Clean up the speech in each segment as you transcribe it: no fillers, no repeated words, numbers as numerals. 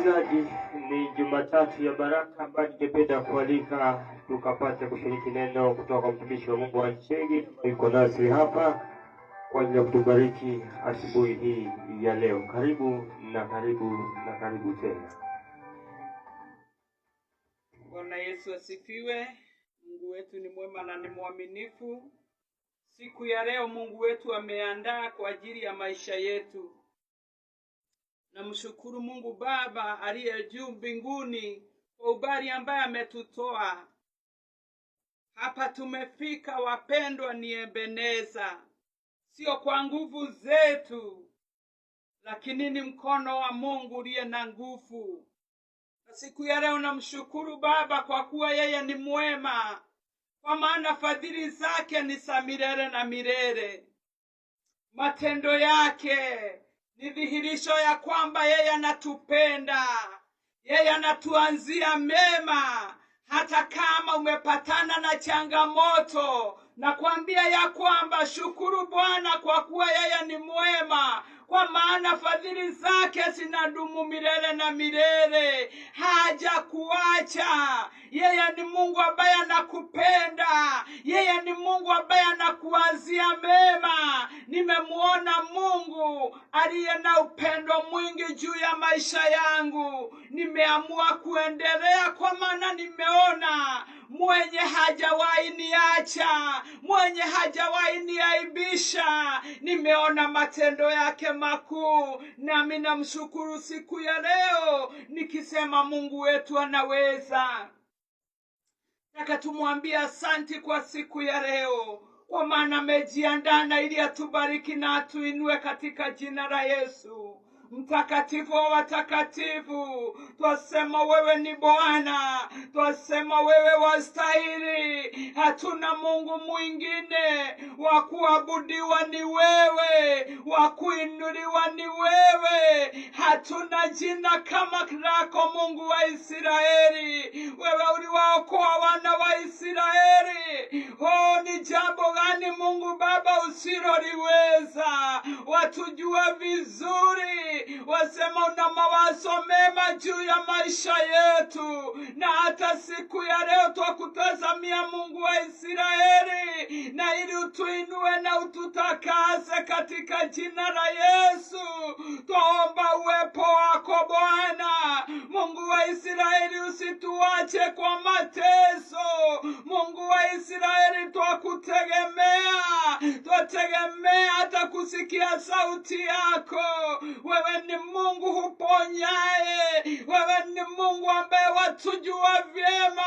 msikilizaji, ni Jumatatu ya baraka ambayo ningependa kualika tukapate kushiriki neno kutoka kwa mtumishi wa Mungu Wanchegi yuko nasi hapa kwa ajili ya kutubariki asubuhi hii ya leo. Karibu na karibu na karibu tena. Bwana Yesu asifiwe. Mungu wetu ni mwema na ni mwaminifu. Siku ya leo Mungu wetu ameandaa kwa ajili ya maisha yetu. Namshukuru Mungu Baba aliye juu mbinguni kwa ubali ambaye ametutoa. Hapa tumefika wapendwa, ni Ebeneza. Sio kwa nguvu zetu, lakini ni mkono wa Mungu uliye na nguvu. Na siku ya leo namshukuru Baba kwa kuwa yeye ni mwema, kwa maana fadhili zake ni za milele na milele. Matendo yake ni dhihirisho ya kwamba yeye anatupenda. Yeye anatuanzia mema hata kama umepatana na changamoto. Na kuambia ya kwamba shukuru Bwana kwa kuwa yeye ni mwema, kwa maana fadhili zake zinadumu milele na milele. Haja kuacha. Yeye ni Mungu ambaye anakupenda. Yeye ni Mungu ambaye anakuanzia mema. Nimemuona Mungu aliye na upendo mwingi juu ya maisha yangu. Nimeamua kuendelea kwa maana nimeona mwenye hajawahi niacha, mwenye hajawahi niaibisha. Nimeona matendo yake makuu, nami namshukuru siku ya leo nikisema Mungu wetu anaweza. Nataka tumwambie asante kwa siku ya leo, kwa maana amejiandaa ili atubariki na atuinue katika jina la Yesu. Mtakatifu wa watakatifu, twasema wewe ni Bwana, twasema wewe wastahili. Hatuna Mungu mwingine, wa kuabudiwa ni wewe, wa kuinuliwa ni wewe. Hatuna jina kama lako, Mungu wa Israeli. Wewe uliwaokoa wana wa Israeli. Ni jambo gani Mungu Baba usiloliweza? Watujua vizuri. Wasema una mawazo mema juu ya maisha yetu. Na hata siku ya leo twakutazamia Mungu wa Israeli, na ili utuinue na ututakase katika jina la Yesu. Twaomba uwepo wako Bwana. Mungu wa Israeli, usituache kwa mateso. Mungu wa Israeli, twakutegemea. Twategemea hata kusikia sauti yako. Wewe ni Mungu huponyaye. Wewe ni Mungu ambaye watujua vyema.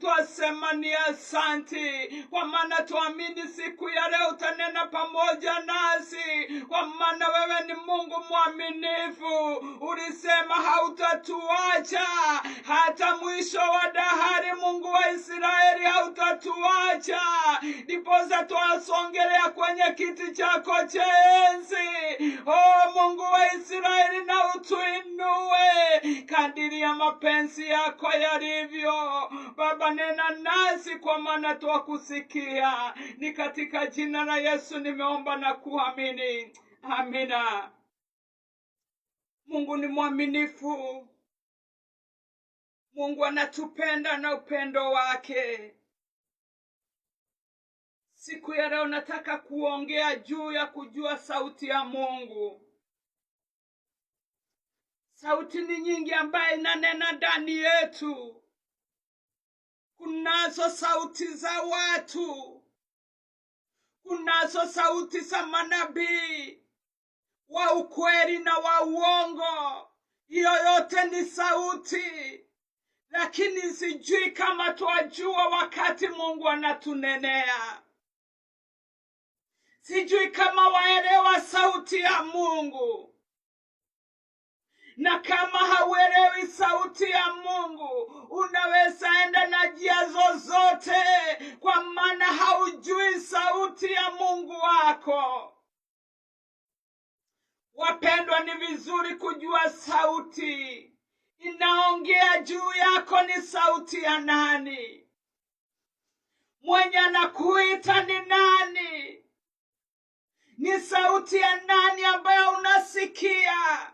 Twasema ni asante, kwa maana tuamini siku ya leo utanena pamoja nasi, kwa maana wewe ni Mungu mwaminifu. Ulisema hautatuacha hata mwisho wa dahari. Mungu wa Israeli, hautatuacha. Ndiposa twasongelea kwenye kiti chako cha enzi. Mungu wa Israeli, na utuinue kadiri ya mapenzi yako yalivyo. Baba, nena nasi kwa maana twakusikia. Ni katika jina la Yesu nimeomba na kuamini. Amina. Mungu ni mwaminifu. Mungu anatupenda na upendo wake. Siku ya leo nataka kuongea juu ya kujua sauti ya Mungu. Sauti ni nyingi ambaye inanena ndani yetu. Kunazo sauti za watu. Kunazo sauti za manabii wa ukweli na wa uongo. Hiyo yote ni sauti. Lakini sijui kama twajua wakati Mungu anatunenea. Sijui kama waelewa sauti ya Mungu. Na kama hauelewi sauti ya Mungu, unaweza enda na njia zozote, kwa maana haujui sauti ya Mungu wako. Wapendwa, ni vizuri kujua sauti inaongea juu yako ni sauti ya nani. Mwenye anakuita ni nani? Ni sauti ya nani ambayo unasikia?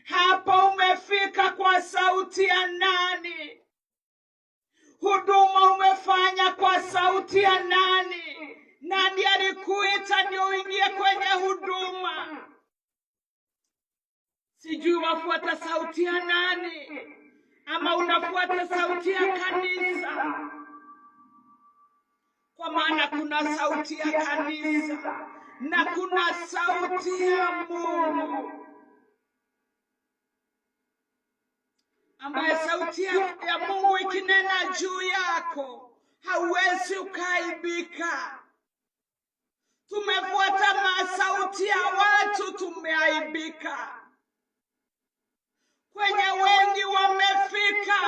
Hapa umefika kwa sauti ya nani? Huduma umefanya kwa sauti ya nani? Nani alikuita ndio uingie kwenye huduma? Sijui wafuata sauti ya nani, ama unafuata sauti ya kanisa? Kwa maana kuna sauti ya kanisa na kuna sauti ya Mungu, ambaye sauti ya Mungu ikinena juu yako hauwezi ukaibika. Tumefuata masauti ya watu, tumeaibika. Kwenye wengi wamefika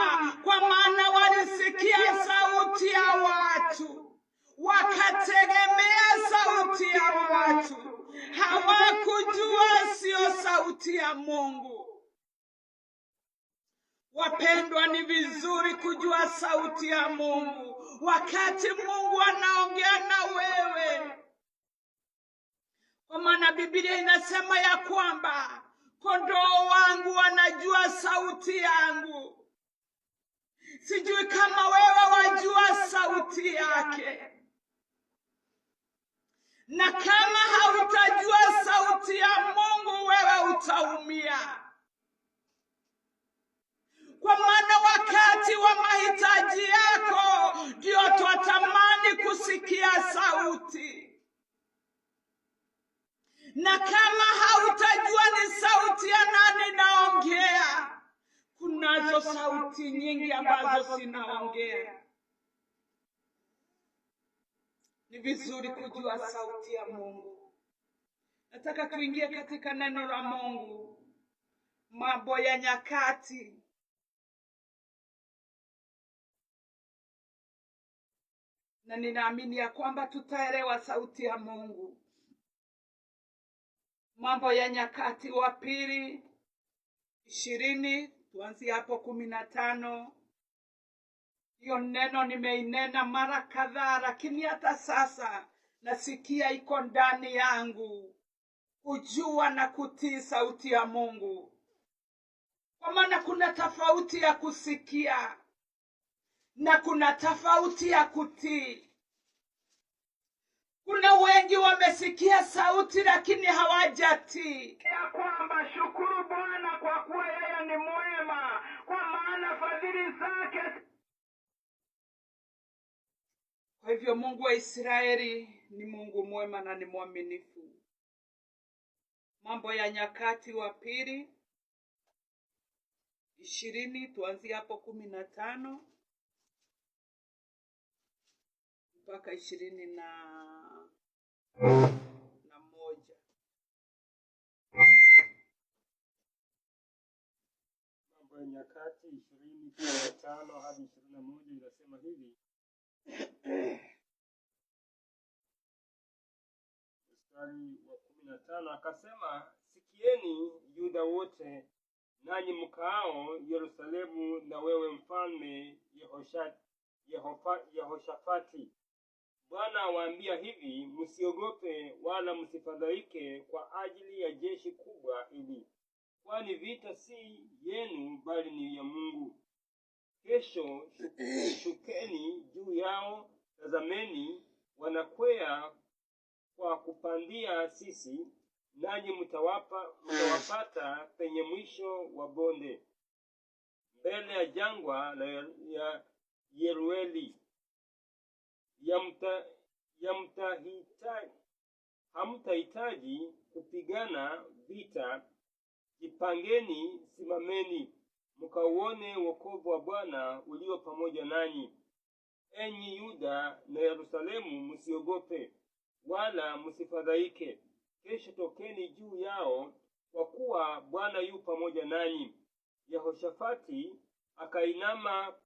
kwa maana walisikia sauti ya watu, wakategemea sauti ya watu, hawakujua sio sauti ya Mungu. Wapendwa, ni vizuri kujua sauti ya Mungu wakati Mungu anaongea na wewe, kwa maana Biblia inasema ya kwamba kondoo wangu wanajua sauti yangu. Sijui kama wewe wajua sauti yake. Na kama hautajua sauti ya Mungu, wewe utaumia. Kwa maana wakati wa mahitaji yako ndio twatamani kusikia sauti. Na kama hautajua ni sauti ya nani naongea, kunazo sauti nyingi ambazo sinaongea. Ni vizuri kujua sauti ya Mungu. Nataka tuingie katika neno la Mungu, Mambo ya Nyakati. Na ninaamini ya kwamba tutaelewa sauti ya Mungu. Mambo ya Nyakati wa pili 20, tuanzie hapo 15. Hiyo neno nimeinena mara kadhaa, lakini hata sasa nasikia iko ndani yangu kujua na kutii sauti ya Mungu. Kwa maana kuna tofauti ya kusikia na kuna tofauti ya kutii. Kuna wengi wamesikia sauti lakini hawajatii. Ya kwamba shukuru Bwana kwa kuwa yeye ni mwema, kwa maana fadhili zake. Kwa hivyo Mungu wa Israeli ni Mungu mwema na ni mwaminifu. Mambo ya Nyakati wa pili 20, tuanzie hapo 15 mpaka 21. Mambo ya Nyakati 20:15 hadi 21 inasema hivi. Mstari wa 15 akasema, sikieni Yuda wote, nanyi mkaao Yerusalemu, na wewe mfalme Yehoshafati. Bwana awaambia hivi, msiogope wala msifadhaike kwa ajili ya jeshi kubwa hili, kwani vita si yenu bali ni ya Mungu. Kesho shukeni juu yao, tazameni wanakwea kwa kupandia sisi, nanyi mtawapata penye mwisho wa bonde, mbele ya jangwa la Yerueli. Hamtahitaji kupigana vita. Jipangeni, simameni, mkauone wokovu wa Bwana ulio pamoja nanyi. Enyi Yuda na Yerusalemu, msiogope wala msifadhaike. Kesho tokeni juu yao, kwa kuwa Bwana yu pamoja nanyi. Yehoshafati akainama